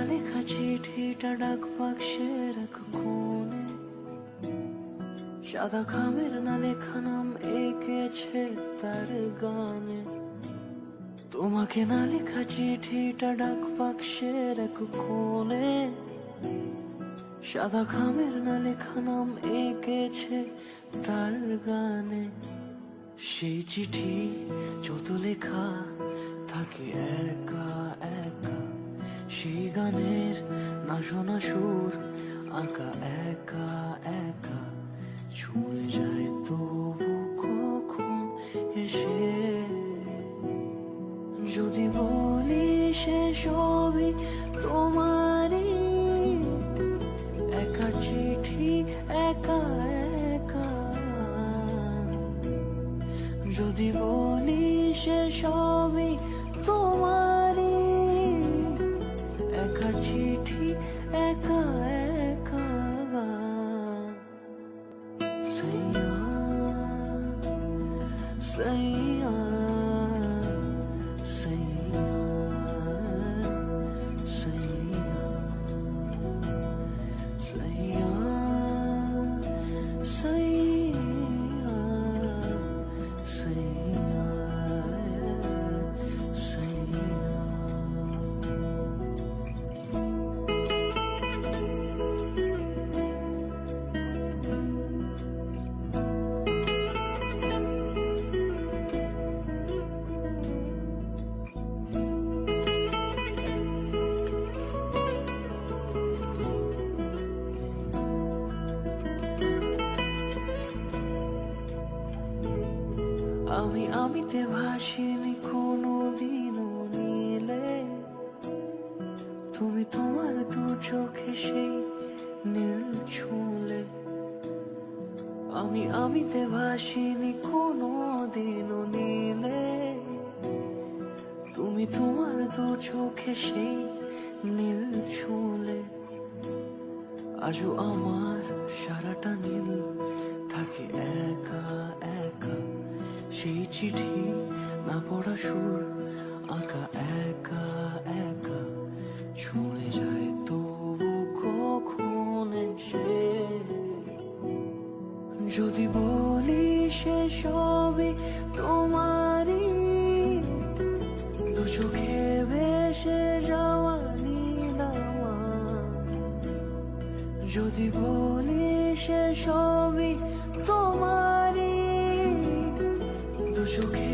লেখা চিঠিটা ডাক বাক্সের এক কোণে, সাদা খামের না লেখা নাম এঁকেছে তার গানে। তোমাকে না লেখা চিঠিটা ডাক বাক্সের এক কোণে, সাদা খামের না লেখা নাম এঁকেছে তার গানে। সেই চিঠি যত লেখা থাকে একা একা, সেই গানের না শোনা সুর আঁকা একা একা, ছুঁয়ে যায় তবু কখন এসে। যদি বলি সে সবই তোমারই, একা চিঠি একা একা। যদি বলি সে সবই তোমারই, একা চিঠি একা একা। সাইয়া সাইয়া সাইয়া সাইয়া সাইয়া সাইয়া সাইয়া সাইয়া। আমিতে ভাসিনি কোনো দিনও নীলে, তুমি তোমার দু চোখে সেই নীল ছুঁলে। আমিতে ভাসিনি কোনো দিনও নীলে, তুমি তোমার দু চোখে সেই নীল ছুঁলে। আজও আমার সারাটা নীল থাকে একা একা, সেই চিঠি না পড়া সুর আঁকা একা একা, ছুঁয়ে যায় তবু কখন এসে। যদি বলি সে সবই তোমারই, দু চোখে ভেসে যাওয়া নীলামা। যদি বলি সে সবই তোমারই, দু চোখে